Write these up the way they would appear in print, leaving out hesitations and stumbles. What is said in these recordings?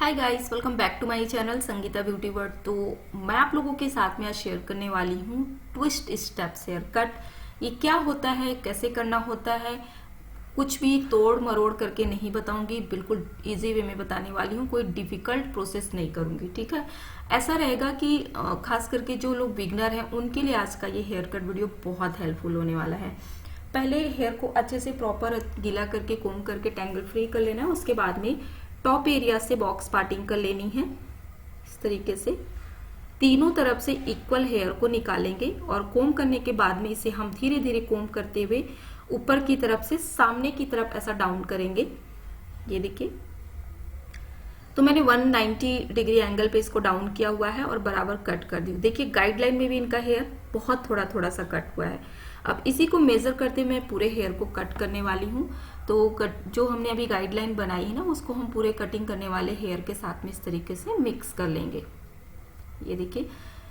Hi guys, welcome back to my channel Sangeeta beauty world. तो मैं आप लोगों के साथ में आज शेयर करने वाली हूँ ट्विस्ट स्टेप्स हेयर कट। ये क्या होता है, कैसे करना होता है, कुछ भी तोड़ मरोड़ करके नहीं बताऊंगी, बिल्कुल इजी वे में बताने वाली हूँ। कोई डिफिकल्ट प्रोसेस नहीं करूंगी, ठीक है। ऐसा रहेगा कि खास करके जो लोग बिगनर हैं उनके लिए आज का ये हेयर कट वीडियो बहुत हेल्पफुल होने वाला है। पहले हेयर को अच्छे से प्रॉपर गीला करके कोम करके टैंगल फ्री कर लेना है। उसके बाद में टॉप एरिया से बॉक्स पार्टिंग कर लेनी है। इस तरीके से तीनों तरफ से इक्वल हेयर को निकालेंगे और कोम करने के बाद में इसे हम धीरे धीरे कोम करते हुए ऊपर की तरफ से सामने की तरफ ऐसा डाउन करेंगे। ये देखिए, तो मैंने 190 डिग्री एंगल पे इसको डाउन किया हुआ है और बराबर कट कर दी। देखिए गाइडलाइन में भी इनका हेयर बहुत थोड़ा थोड़ा सा कट हुआ है। अब इसी को मेजर करते मैं पूरे हेयर को कट करने वाली हूँ। तो जो हमने अभी गाइडलाइन बनाई है ना, उसको हम पूरे कटिंग करने वाले हेयर के साथ में इस तरीके से मिक्स कर लेंगे। ये देखिए,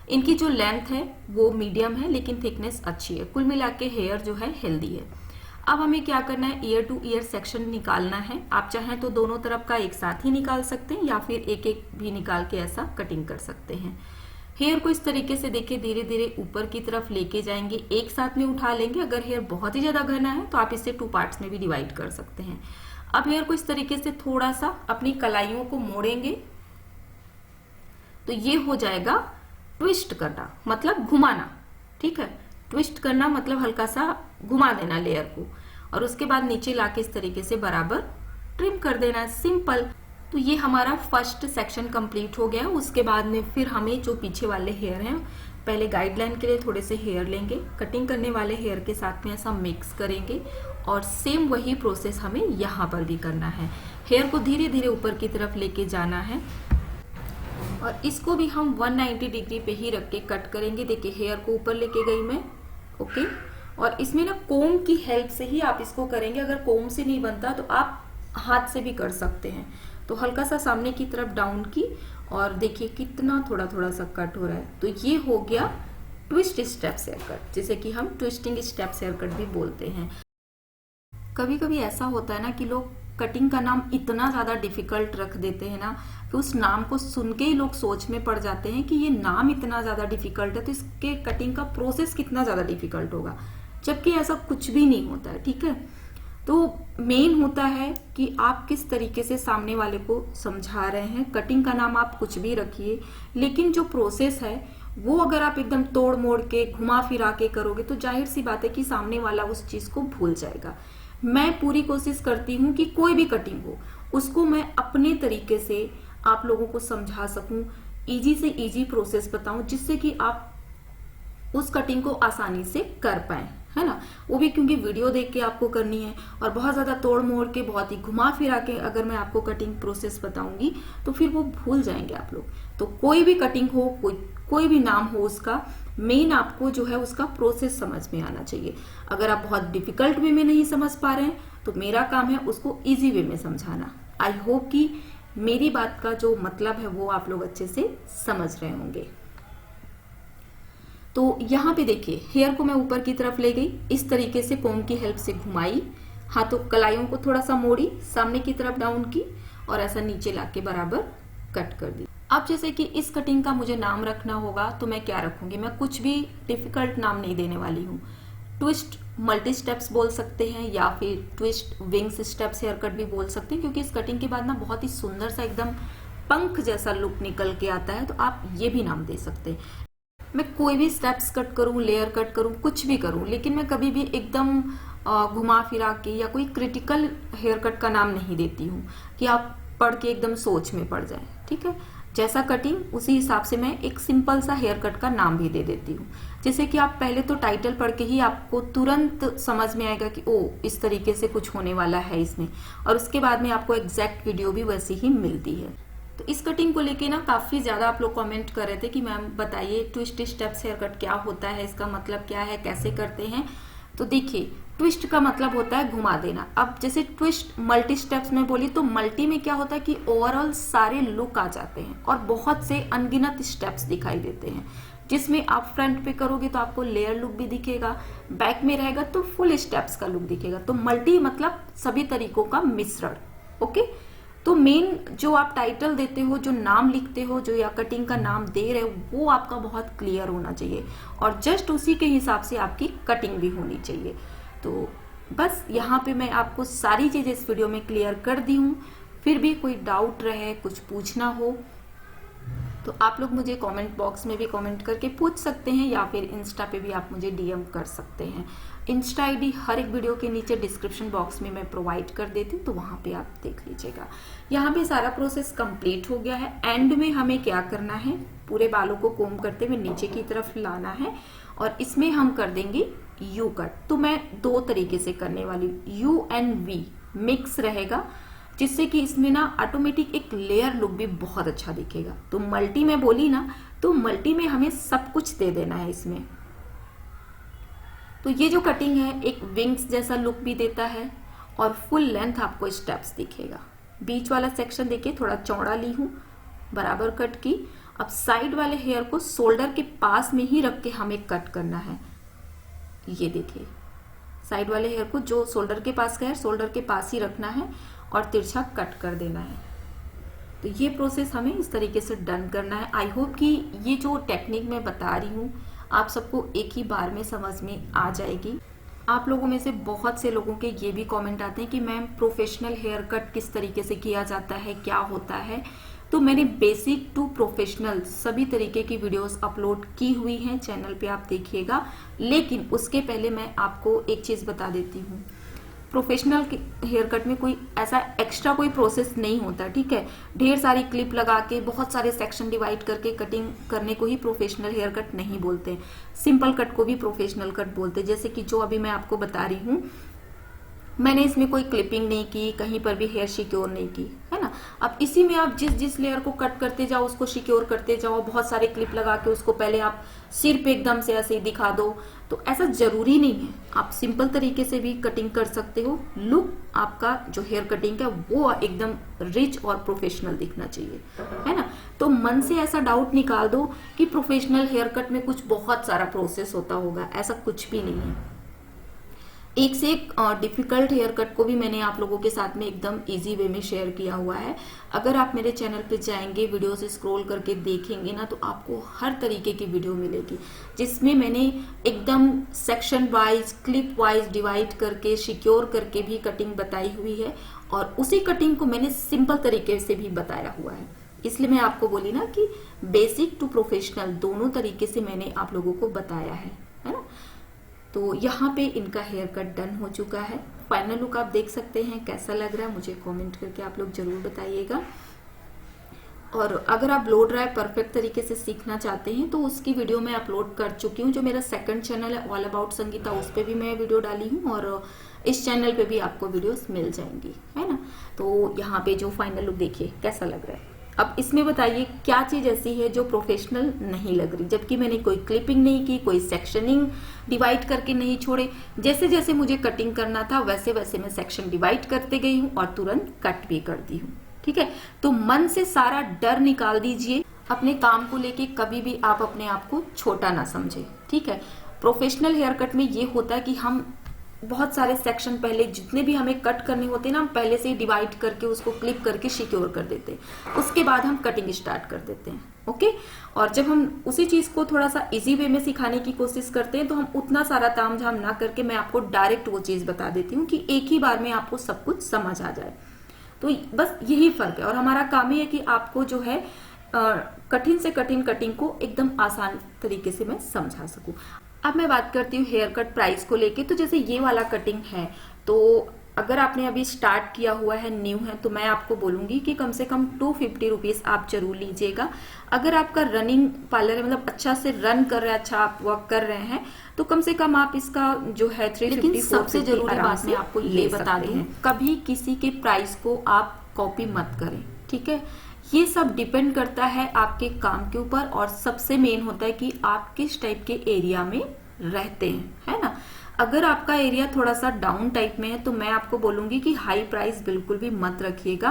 इनकी जो लेंथ है वो मीडियम है लेकिन थिकनेस अच्छी है। कुल मिला के हेयर जो है हेल्दी है। अब हमें क्या करना है, ईयर टू ईयर सेक्शन निकालना है। आप चाहें तो दोनों तरफ का एक साथ ही निकाल सकते हैं या फिर एक एक भी निकाल के ऐसा कटिंग कर सकते हैं। हेयर को इस तरीके से देखिए धीरे धीरे ऊपर की तरफ लेके जाएंगे, एक साथ में उठा लेंगे। अगर हेयर बहुत ही ज्यादा घना है तो आप इसे 2 पार्ट्स में भी डिवाइड कर सकते हैं। अब हेयर को इस तरीके से थोड़ा सा अपनी कलाइयों को मोड़ेंगे तो ये हो जाएगा ट्विस्ट करना, मतलब घुमाना। ठीक है, ट्विस्ट करना मतलब हल्का सा घुमा देना लेयर को और उसके बाद नीचे लाके इस तरीके से बराबर ट्रिम कर देना, सिंपल। तो ये हमारा फर्स्ट सेक्शन कंप्लीट हो गया। उसके बाद में फिर हमें जो पीछे वाले हेयर हैं, पहले गाइडलाइन के लिए थोड़े से हेयर लेंगे, कटिंग करने वाले हेयर के साथ में ऐसा मिक्स करेंगे और सेम वही प्रोसेस हमें यहाँ पर भी करना है। हेयर को धीरे धीरे ऊपर की तरफ लेके जाना है और इसको भी हम 190 डिग्री पे ही रख के कट करेंगे। देखिए हेयर को ऊपर लेके गई मैं, ओके। और इसमें ना कोम की हेल्प से ही आप इसको करेंगे। अगर कोम से नहीं बनता तो आप हाथ से भी कर सकते हैं। तो हल्का सा सामने की तरफ डाउन की और देखिए कितना थोड़ा थोड़ा सा कट हो रहा है। तो ये हो गया ट्विस्ट स्टेप्स हेयर कट, जिसे कि हम ट्विस्टिंग स्टेप्स हेयर कट भी बोलते हैं। कभी कभी ऐसा होता है ना कि लोग कटिंग का नाम इतना ज्यादा डिफिकल्ट रख देते हैं ना कि उस नाम को सुन के ही लोग सोच में पड़ जाते हैं कि ये नाम इतना ज्यादा डिफिकल्ट है तो इसके कटिंग का प्रोसेस कितना ज्यादा डिफिकल्ट होगा, जबकि ऐसा कुछ भी नहीं होता है। ठीक है, तो मेन होता है कि आप किस तरीके से सामने वाले को समझा रहे हैं। कटिंग का नाम आप कुछ भी रखिए, लेकिन जो प्रोसेस है वो अगर आप एकदम तोड़ मोड़ के घुमा फिरा के करोगे तो जाहिर सी बात है कि सामने वाला उस चीज को भूल जाएगा। मैं पूरी कोशिश करती हूँ कि कोई भी कटिंग हो उसको मैं अपने तरीके से आप लोगों को समझा सकूं, इजी से इजी प्रोसेस बताऊं, जिससे कि आप उस कटिंग को आसानी से कर पाए, है ना। वो भी क्योंकि वीडियो देख के आपको करनी है और बहुत ज्यादा तोड़ मोड़ के बहुत ही घुमा फिरा के अगर मैं आपको कटिंग प्रोसेस बताऊंगी तो फिर वो भूल जाएंगे आप लोग। तो कोई भी कटिंग हो, कोई भी नाम हो, उसका मेन आपको जो है उसका प्रोसेस समझ में आना चाहिए। अगर आप बहुत डिफिकल्ट वे में नहीं समझ पा रहे हैं तो मेरा काम है उसको इजी वे में समझाना। आई होप कि मेरी बात का जो मतलब है वो आप लोग अच्छे से समझ रहे होंगे। तो यहाँ पे देखिए हेयर को मैं ऊपर की तरफ ले गई, इस तरीके से कोम की हेल्प से घुमाई, हाथों कलाइयों को थोड़ा सा मोड़ी, सामने की तरफ डाउन की और ऐसा नीचे लाके बराबर कट कर दी। अब जैसे कि इस कटिंग का मुझे नाम रखना होगा तो मैं क्या रखूंगी, मैं कुछ भी डिफिकल्ट नाम नहीं देने वाली हूँ। ट्विस्ट मल्टी स्टेप्स बोल सकते हैं या फिर twist wings steps hair cut भी बोल सकते हैं, क्योंकि इस कटिंग के बाद ना बहुत ही सुंदर सा एकदम पंख जैसा लुक निकल के आता है। तो आप ये भी नाम दे सकते हैं। मैं कोई भी स्टेप्स कट करूं, लेयर कट करूं, कुछ भी करूं, लेकिन मैं कभी भी एकदम घुमा फिरा के या कोई क्रिटिकल हेयर कट का नाम नहीं देती हूँ कि आप पढ़ के एकदम सोच में पड़ जाए। ठीक है, जैसा कटिंग उसी हिसाब से मैं एक सिंपल सा हेयर कट का नाम भी दे देती हूँ, जैसे कि आप पहले तो टाइटल पढ़ के ही आपको तुरंत समझ में आएगा कि ओ इस तरीके से कुछ होने वाला है इसमें, और उसके बाद में आपको एग्जैक्ट वीडियो भी वैसी ही मिलती है। तो इस कटिंग को लेके ना काफी ज्यादा आप लोग कमेंट कर रहे थे कि मैम बताइए ट्विस्ट स्टेप्स हेयर कट क्या होता है, इसका मतलब क्या है, कैसे करते हैं। तो देखिए ट्विस्ट का मतलब होता है घुमा देना। अब जैसे ट्विस्ट मल्टी स्टेप्स में बोली तो मल्टी में क्या होता है कि ओवरऑल सारे लुक आ जाते हैं और बहुत से अनगिनत स्टेप्स दिखाई देते हैं, जिसमें आप फ्रंट पे करोगे तो आपको लेयर लुक भी दिखेगा, बैक में रहेगा तो फुल स्टेप्स का लुक दिखेगा। तो मल्टी मतलब सभी तरीकों का मिश्रण, ओके। तो मेन जो आप टाइटल देते हो, जो नाम लिखते हो, जो या कटिंग का नाम दे रहे हो, वो आपका बहुत क्लियर होना चाहिए और जस्ट उसी के हिसाब से आपकी कटिंग भी होनी चाहिए। तो बस यहाँ पे मैं आपको सारी चीजें इस वीडियो में क्लियर कर दी हूँ। फिर भी कोई डाउट रहे, कुछ पूछना हो तो आप लोग मुझे कमेंट बॉक्स में भी कमेंट करके पूछ सकते हैं या फिर इंस्टा पे भी आप मुझे डीएम कर सकते हैं। इंस्टा आईडी हर एक वीडियो के नीचे डिस्क्रिप्शन बॉक्स में मैं प्रोवाइड कर देती हूँ, तो वहां पे आप देख लीजिएगा। यहाँ पे सारा प्रोसेस कंप्लीट हो गया है। एंड में हमें क्या करना है, पूरे बालों को कोम करते हुए नीचे की तरफ लाना है और इसमें हम कर देंगे यू कट। तो मैं दो तरीके से करने वाली हूँ, यू एंड वी मिक्स रहेगा, जिससे कि इसमें ना ऑटोमेटिक एक लेयर लुक भी बहुत अच्छा दिखेगा। तो मल्टी में बोली ना, तो मल्टी में हमें सब कुछ दे देना है इसमें। तो ये जो कटिंग है एक विंग्स जैसा लुक भी देता है और फुल लेंथ आपको स्टेप्स दिखेगा। बीच वाला सेक्शन देखिए थोड़ा चौड़ा ली हूं, बराबर कट की। अब साइड वाले हेयर को शोल्डर के पास में ही रख के हमें कट करना है। ये देखिए साइड वाले हेयर को जो शोल्डर के पास का है, शोल्डर के पास ही रखना है और तिरछा कट कर देना है। तो ये प्रोसेस हमें इस तरीके से डन करना है। आई होप कि ये जो टेक्निक मैं बता रही हूँ आप सबको एक ही बार में समझ में आ जाएगी। आप लोगों में से बहुत से लोगों के ये भी कमेंट आते हैं कि मैम प्रोफेशनल हेयर कट किस तरीके से किया जाता है, क्या होता है। तो मैंने बेसिक टू प्रोफेशनल सभी तरीके की वीडियोस अपलोड की हुई हैं, चैनल पे आप देखिएगा। लेकिन उसके पहले मैं आपको एक चीज बता देती हूँ, प्रोफेशनल हेयर कट में कोई ऐसा एक्स्ट्रा कोई प्रोसेस नहीं होता, ठीक है। ढेर सारी क्लिप लगा के बहुत सारे सेक्शन डिवाइड करके कटिंग करने को ही प्रोफेशनल हेयर कट नहीं बोलते। सिंपल कट को भी प्रोफेशनल कट बोलते। जैसे कि जो अभी मैं आपको बता रही हूँ, मैंने इसमें कोई क्लिपिंग नहीं की, कहीं पर भी हेयर सिक्योर नहीं की, है ना। अब इसी में आप जिस जिस लेयर को कट करते जाओ उसको सिक्योर करते जाओ, बहुत सारे क्लिप लगा के उसको पहले आप सिर पे एकदम से ऐसे ही दिखा दो, तो ऐसा जरूरी नहीं है। आप सिंपल तरीके से भी कटिंग कर सकते हो। लुक आपका जो हेयर कटिंग है वो एकदम रिच और प्रोफेशनल दिखना चाहिए, है ना। तो मन से ऐसा डाउट निकाल दो कि प्रोफेशनल हेयर कट में कुछ बहुत सारा प्रोसेस होता होगा, ऐसा कुछ भी नहीं है। एक से एक डिफिकल्ट हेयर कट को भी मैंने आप लोगों के साथ में एकदम इजी वे में शेयर किया हुआ है। अगर आप मेरे चैनल पे जाएंगे, वीडियो से स्क्रॉल करके देखेंगे ना, तो आपको हर तरीके की वीडियो मिलेगी जिसमें मैंने एकदम section wise, clip wise divide करके, सिक्योर करके भी कटिंग बताई हुई है और उसी कटिंग को मैंने सिंपल तरीके से भी बताया हुआ है। इसलिए मैं आपको बोली ना कि बेसिक टू प्रोफेशनल दोनों तरीके से मैंने आप लोगों को बताया है ना। तो यहाँ पे इनका हेयर कट डन हो चुका है। फाइनल लुक आप देख सकते हैं, कैसा लग रहा है मुझे कमेंट करके आप लोग जरूर बताइएगा। और अगर आप ब्लो ड्राई परफेक्ट तरीके से सीखना चाहते हैं तो उसकी वीडियो मैं अपलोड कर चुकी हूँ। जो मेरा सेकंड चैनल है ऑल अबाउट संगीता, उस पर भी मैं वीडियो डाली हूँ और इस चैनल पे भी आपको वीडियोस मिल जाएंगी, है ना। तो यहाँ पे जो फाइनल लुक देखिए कैसा लग रहा है। अब इसमें बताइए क्या चीज ऐसी है जो प्रोफेशनल नहीं लग रही, जबकि मैंने कोई क्लिपिंग नहीं की, कोई सेक्शनिंग डिवाइड करके नहीं छोड़े। जैसे जैसे मुझे कटिंग करना था वैसे वैसे मैं सेक्शन डिवाइड करते गई हूँ और तुरंत कट भी कर दी हूँ, ठीक है। तो मन से सारा डर निकाल दीजिए। अपने काम को लेके कभी भी आप अपने आप को छोटा ना समझे, ठीक है। प्रोफेशनल हेयर कट में ये होता है कि हम बहुत सारे सेक्शन पहले जितने भी हमें कट करने होते हैं ना, हम पहले से ही डिवाइड करके उसको क्लिप करके सिक्योर कर देते हैं, उसके बाद हम कटिंग स्टार्ट कर देते हैं, ओके। और जब हम उसी चीज को थोड़ा सा इजी वे में सिखाने की कोशिश करते हैं तो हम उतना सारा तामझाम ना करके मैं आपको डायरेक्ट वो चीज बता देती हूँ कि एक ही बार में आपको सब कुछ समझ आ जाए। तो बस यही फर्क है और हमारा काम ही है कि आपको जो है कठिन से कठिन कटिंग को एकदम आसान तरीके से मैं समझा सकूं। अब मैं बात करती हूँ हेयर कट प्राइस को लेके। तो जैसे ये वाला कटिंग है, तो अगर आपने अभी स्टार्ट किया हुआ है, न्यू है, तो मैं आपको बोलूंगी कि कम से कम 250 रुपीज आप जरूर लीजिएगा। अगर आपका रनिंग पार्लर है, मतलब अच्छा से रन कर रहे हैं, अच्छा आप वर्क कर रहे हैं, तो कम से कम आप इसका जो है 350। सबसे जरूरी बात मैं आपको ये बता दूं, कभी किसी के प्राइस को आप कॉपी मत करें, ठीक है। ये सब डिपेंड करता है आपके काम के ऊपर और सबसे मेन होता है कि आप किस टाइप के एरिया में रहते हैं, है ना। अगर आपका एरिया थोड़ा सा डाउन टाइप में है तो मैं आपको बोलूंगी कि हाई प्राइस बिल्कुल भी मत रखिएगा।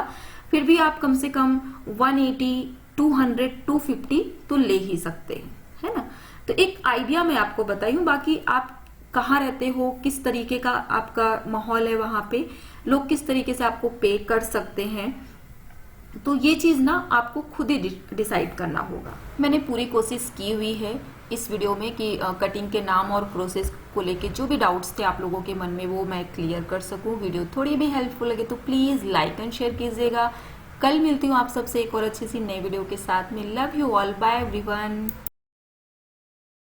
फिर भी आप कम से कम 180, 200, 250 तो ले ही सकते हैं, है ना। तो एक आइडिया मैं आपको बताई हूँ, बाकी आप कहाँ रहते हो, किस तरीके का आपका माहौल है, वहां पे लोग किस तरीके से आपको पे कर सकते हैं, तो ये चीज़ ना आपको खुद ही डिसाइड करना होगा। मैंने पूरी कोशिश की हुई है इस वीडियो में कि कटिंग के नाम और प्रोसेस को लेके जो भी डाउट्स थे आप लोगों के मन में वो मैं क्लियर कर सकूं। वीडियो थोड़ी भी हेल्पफुल लगे तो प्लीज़ लाइक एंड शेयर कीजिएगा। कल मिलती हूँ आप सबसे एक और अच्छी सी नई वीडियो के साथ में। Love you all, bye everyone.